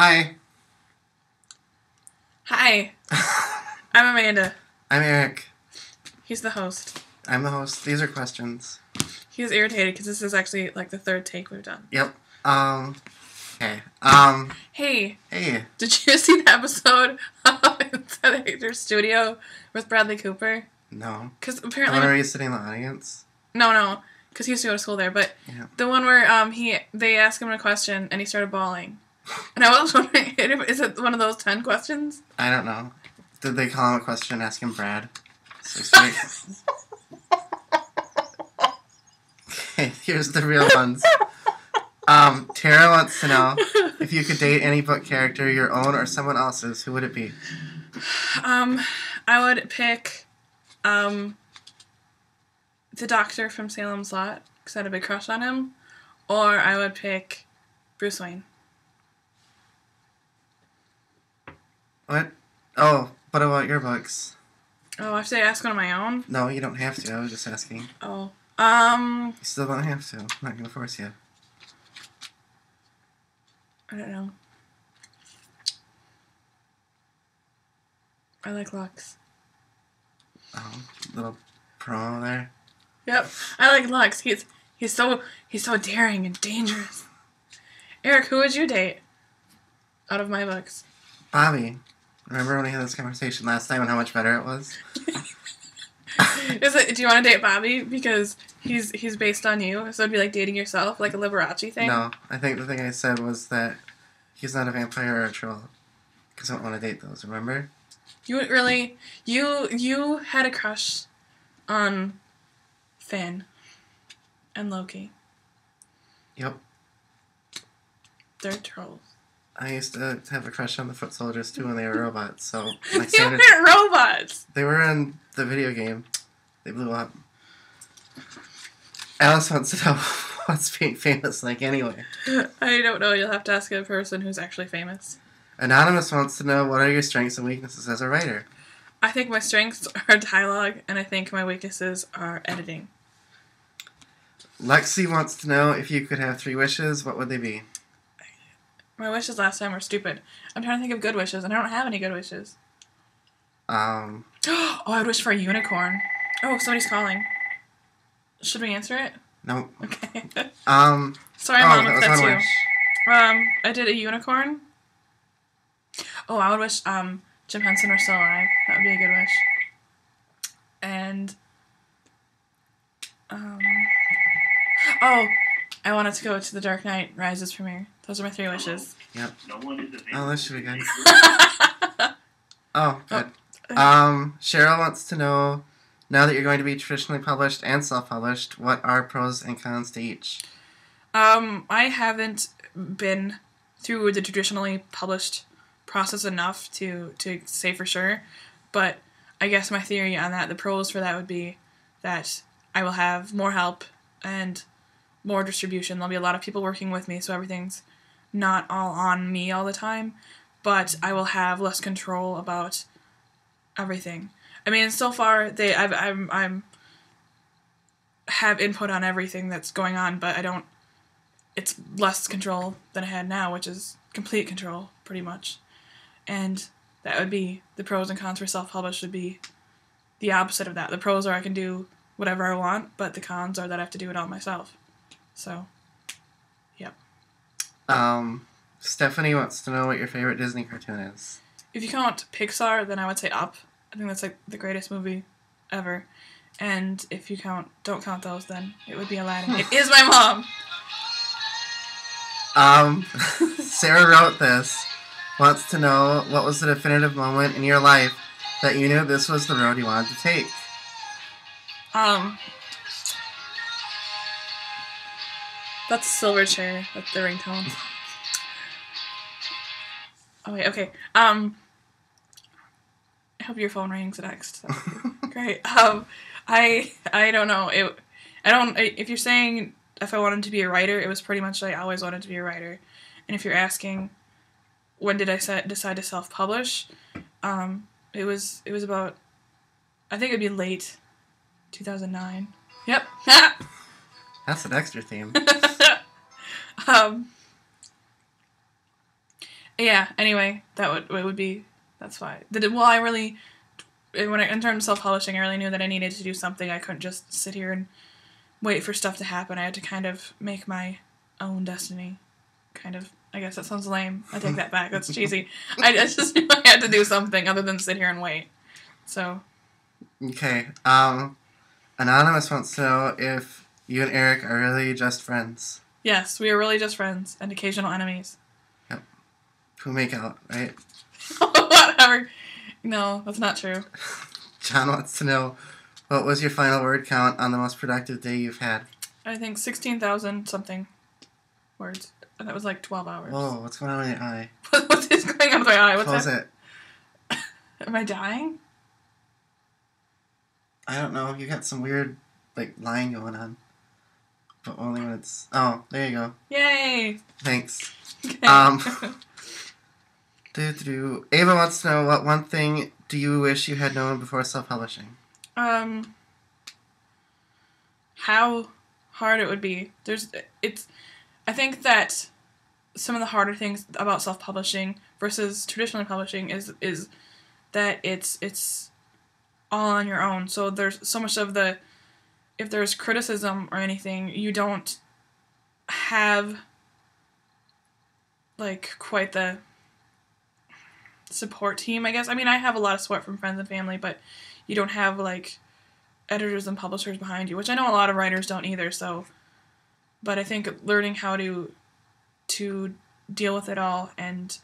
Hi. Hi. I'm Amanda. I'm Eric. He's the host. I'm the host. These are questions. He was irritated because this is actually like the third take we've done. Yep. Okay. Hey. Hey. Did you see the episode of Inside Actor Studio with Bradley Cooper? No. Because The apparently... one where he's sitting in the audience? No. Because he used to go to school there. But yeah. The one where they asked him a question and he started bawling. And I was wondering, is it one of those 10 questions? I don't know. Did they call him a question and ask him Brad? Okay, here's the real ones. Tara wants to know if you could date any book character, your own or someone else's, who would it be? I would pick the doctor from Salem's Lot because I had a big crush on him, or I would pick Bruce Wayne. What? Oh, what about your books? Oh, should I ask one of my own? No, you don't have to. I was just asking. Oh. You still don't have to. I'm not going to force you. I don't know. I like Lux. Oh, little promo there. Yep, I like Lux. He's so daring and dangerous. Eric, who would you date out of my books? Bobby. Remember when we had this conversation last time and how much better it was? Do you want to date Bobby because he's based on you? So it'd be like dating yourself, like a Liberace thing? No, I think the thing I said was that he's not a vampire or a troll. Because I don't want to date those, remember? You really... You had a crush on Finn and Loki. Yep. They're trolls. I used to have a crush on the foot soldiers too when they were robots, so... They weren't robots! They were in the video game. They blew up. Alice wants to know what's being famous like anyway. I don't know. You'll have to ask a person who's actually famous. Anonymous wants to know what are your strengths and weaknesses as a writer? I think my strengths are dialogue, and I think my weaknesses are editing. Lexi wants to know if you could have 3 wishes, what would they be? My wishes last time were stupid. I'm trying to think of good wishes, and I don't have any good wishes. Oh, I would wish for a unicorn. Oh, somebody's calling. Should we answer it? Nope. Okay. Sorry, Mom, if that that's was you. wish. I did a unicorn. Oh, I would wish Jim Henson were still alive. That would be a good wish. And oh, I wanted to go to the Dark Knight Rises premiere. Those are my 3 wishes. Yep. Oh, that should be good. Good. Cheryl wants to know, now that you're going to be traditionally published and self-published, what are pros and cons to each? I haven't been through the traditionally published process enough to say for sure, but I guess my theory on that, the pros for that would be that I will have more help and more distribution. There'll be a lot of people working with me, so everything's not all on me all the time, but I will have less control about everything. I mean, so far I'm have input on everything that's going on, but I don't. It's less control than I had now, which is complete control, pretty much. And that would be the pros and cons for self-published would be the opposite of that. The pros are I can do whatever I want, but the cons are that I have to do it all myself. So, yep. Stephanie wants to know what your favorite Disney cartoon is. If you count Pixar, then I would say Up. I think that's like the greatest movie ever. And if you don't count those, then it would be Aladdin. It is my mom! Sarah wrote this. Wants to know what was the definitive moment in your life that you knew this was the road you wanted to take. That's Silverchair. That's the ringtone. Oh wait, okay. I hope your phone rings next. That would be great. I don't know. If you're saying if I wanted to be a writer, it was pretty much I always wanted to be a writer. And if you're asking when did I decide to self-publish, it was about, I think it'd be late 2009. Yep. That's an extra theme. Yeah, anyway, that's why. Well, I really, in terms of self-publishing, I really knew that I needed to do something. I couldn't just sit here and wait for stuff to happen. I had to kind of make my own destiny. Kind of. I guess that sounds lame. I take that back. That's cheesy. I just knew I had to do something other than sit here and wait. So. Okay. Anonymous wants to know if you and Eric are really just friends. Yes, we are really just friends and occasional enemies. Yep. Who make out, right? Whatever. No, that's not true. John wants to know, what was your final word count on the most productive day you've had? I think 16,000 something words. And that was like 12 hours. Whoa, what's going on with your eye? What's going on with my eye? What's Close that? it. Am I dying? I don't know. You got some weird, line going on. But only when it's... Oh, there you go. Yay! Thanks. Okay. Ava wants to know, what one thing do you wish you had known before self-publishing? How hard it would be. I think that some of the harder things about self-publishing versus traditionally publishing is that it's all on your own. So there's so much of if there's criticism or anything, you don't have quite the support team, I guess. I mean, I have a lot of support from friends and family, but you don't have editors and publishers behind you, which I know a lot of writers don't either. So, but I think learning how to deal with it all and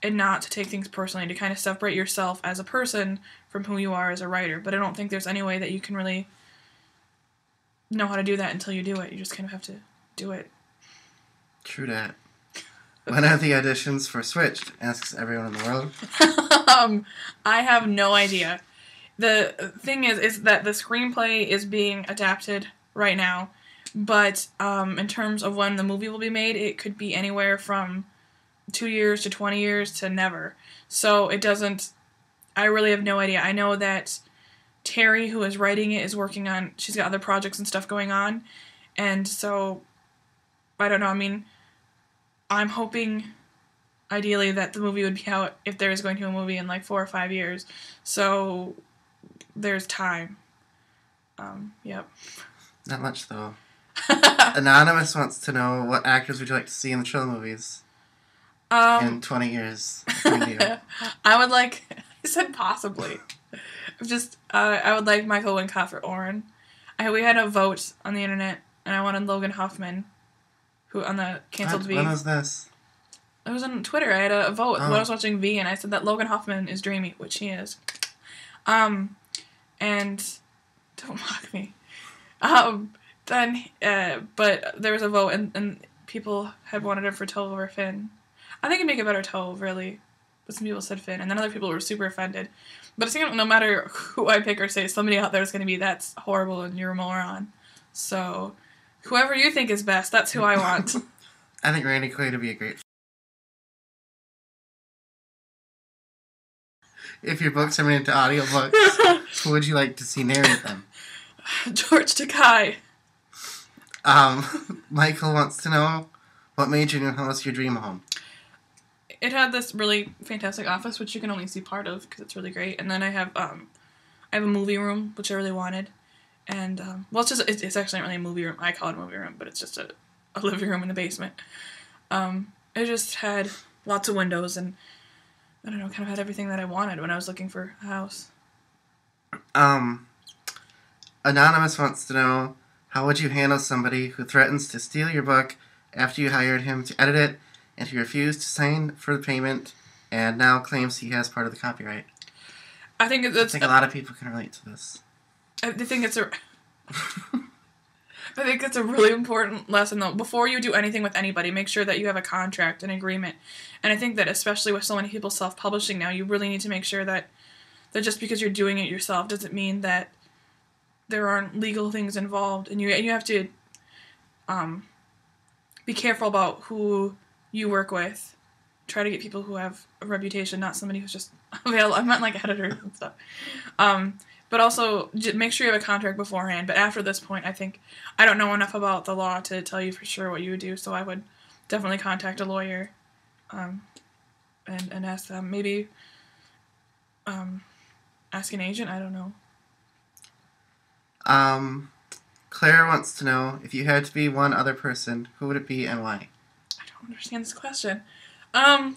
not to take things personally, to kind of separate yourself as a person from who you are as a writer. But I don't think there's any way that you can really know how to do that until you do it. You just kind of have to do it. True that. When are the auditions for Switched? Asks everyone in the world. I have no idea. The thing is that the screenplay is being adapted right now, but in terms of when the movie will be made, it could be anywhere from 2 years to 20 years to never. So it doesn't... I really have no idea. I know that Terry, who is writing it, is working on... She's got other projects and stuff going on, and so... I don't know, I mean... I'm hoping, ideally, that the movie would be out, if there is going to be a movie, in 4 or 5 years. So, there's time. Yep. Not much, though. Anonymous wants to know, what actors would you like to see in the Trill movies in 20 years? I would like... I said possibly. I would like Michael Wincott for Oren. We had a vote on the internet, and I wanted Logan Hoffman, who on the canceled V. When was this? It was on Twitter. I had a vote when I was watching V, and I said that Logan Hoffman is dreamy, which he is. And don't mock me. But there was a vote, and people had wanted him for Tove over Finn. I think he'd make a better Tove, really. But some people said Finn, and then other people were super offended. But it seems no matter who I pick or say, somebody out there is going to be, that's horrible and you're a moron. So... whoever you think is best, that's who I want. I think Randy Quaid would be a great... If your books are made into audiobooks, who would you like to see narrate them? George Takei. Michael wants to know, what made your new house your dream home? It had this really fantastic office, which you can only see part of, because it's really great. And then I have a movie room, which I really wanted. And, well, it's actually not really a movie room. I call it a movie room, but it's just a living room in the basement. It just had lots of windows and, I don't know, kind of had everything that I wanted when I was looking for a house. Anonymous wants to know, how would you handle somebody who threatens to steal your book after you hired him to edit it, and he refused to sign for the payment, and now claims he has part of the copyright? I think a lot of people can relate to this. I think it's a really important lesson, though. Before you do anything with anybody, make sure that you have a contract, an agreement. And I think that especially with so many people self-publishing now, you really need to make sure that just because you're doing it yourself doesn't mean that there aren't legal things involved. And you have to be careful about who you work with. Try to get people who have a reputation, not somebody who's just available. I meant editors and stuff. But also, make sure you have a contract beforehand. But after this point, I don't know enough about the law to tell you for sure what you would do, so I would definitely contact a lawyer. and ask them. Maybe ask an agent. I don't know. Claire wants to know, if you had to be one other person, who would it be and why? I don't understand this question. I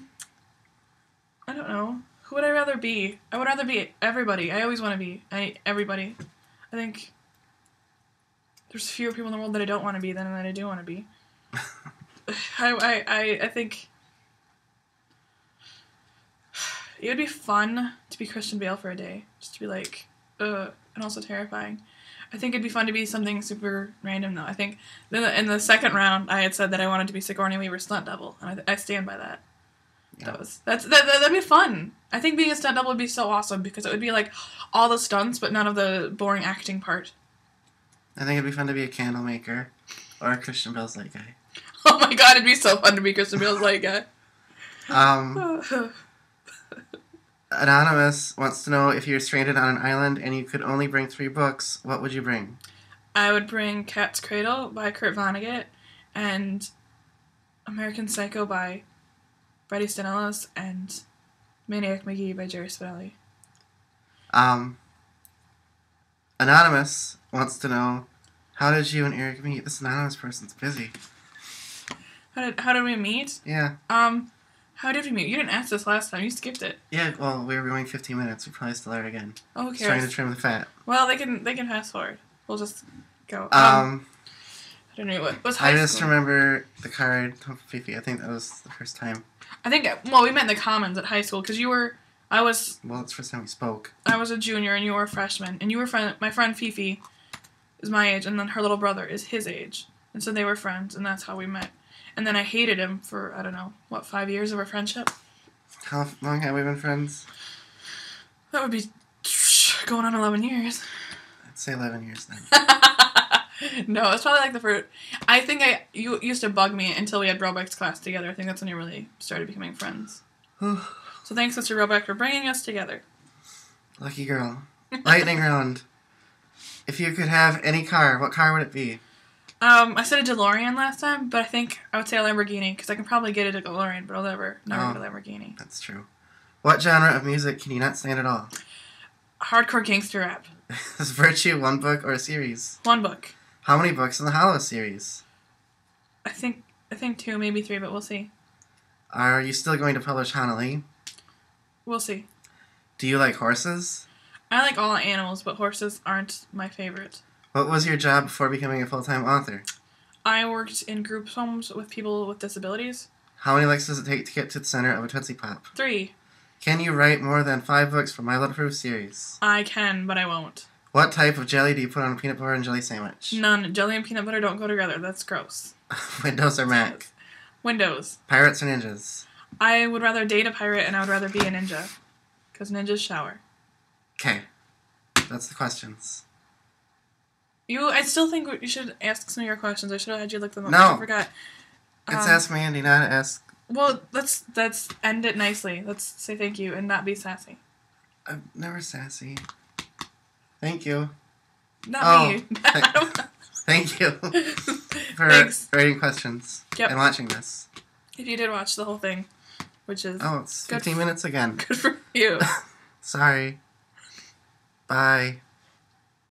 don't know. Who would I rather be? I would rather be everybody. I always want to be everybody. I think there's fewer people in the world that I don't want to be than that I do want to be. I think it would be fun to be Christian Bale for a day. Just to be like, and also terrifying. I think it'd be fun to be something super random, though. I think in the second round, I had said that I wanted to be Sigourney Weaver's stunt double, and I stand by that. Yeah. That'd be fun. I think being a stunt double would be so awesome because it would be like all the stunts, but none of the boring acting part. I think it'd be fun to be a candle maker or a Christian Bale's light guy. Oh my god, it'd be so fun to be Christian Bale's light guy. Anonymous wants to know, if you're stranded on an island and you could only bring 3 books, what would you bring? I would bring Cat's Cradle by Kurt Vonnegut and American Psycho by Bret Easton Ellis and Maniac McGee by Jerry Spinelli. Anonymous wants to know, how did you and Eric meet? This anonymous person's busy. How did we meet? Yeah. How did we meet? You didn't ask this last time. You skipped it. Yeah, well, we were going 15 minutes. We probably still are again. Oh, who cares? Just trying to trim the fat. Well, they can fast forward. We'll just go. I don't know what was high school. I just remember the card from Fifi. I think that was the first time. I think, well, we met in the Commons at high school because well, it's the first time we spoke. I was a junior and you were a freshman. And you were my friend Fifi is my age, and then her little brother is his age. And so they were friends, and that's how we met. And then I hated him for, I don't know, 5 years of our friendship? How long have we been friends? That would be going on 11 years. I'd say 11 years then. No, it's probably like the first... I think you used to bug me until we had Robeck's class together. I think that's when you really started becoming friends. So thanks, Mr. Robeck, for bringing us together. Lucky girl. Lightning round. If you could have any car, what car would it be? I said a DeLorean last time, but I think I would say a Lamborghini, because I can probably get a DeLorean, but I'll never get a Lamborghini. That's true. What genre of music can you not stand at all? Hardcore gangster rap. Is Virtue one book or a series? One book. How many books in the Hollow series? I think 2, maybe 3, but we'll see. Are you still going to publish Hanali? We'll see. Do you like horses? I like all animals, but horses aren't my favorite. What was your job before becoming a full-time author? I worked in group homes with people with disabilities. How many licks does it take to get to the center of a Tootsie Pop? 3. Can you write more than 5 books for My Little Proof series? I can, but I won't. What type of jelly do you put on a peanut butter and jelly sandwich? None. Jelly and peanut butter don't go together. That's gross. Windows or Mac? Windows. Pirates or ninjas? I would rather date a pirate, and I would rather be a ninja. Because ninjas shower. Okay. That's the questions. I still think you should ask some of your questions. I should have had you look them up. No. I forgot. It's Ask Mandy, not Ask... Well, let's end it nicely. Let's say thank you and not be sassy. I'm never sassy. Thank you. Not me. Thank you for writing questions and watching this. If you did watch the whole thing, which is... Oh, it's 15 minutes again. Good for you. Sorry. Bye.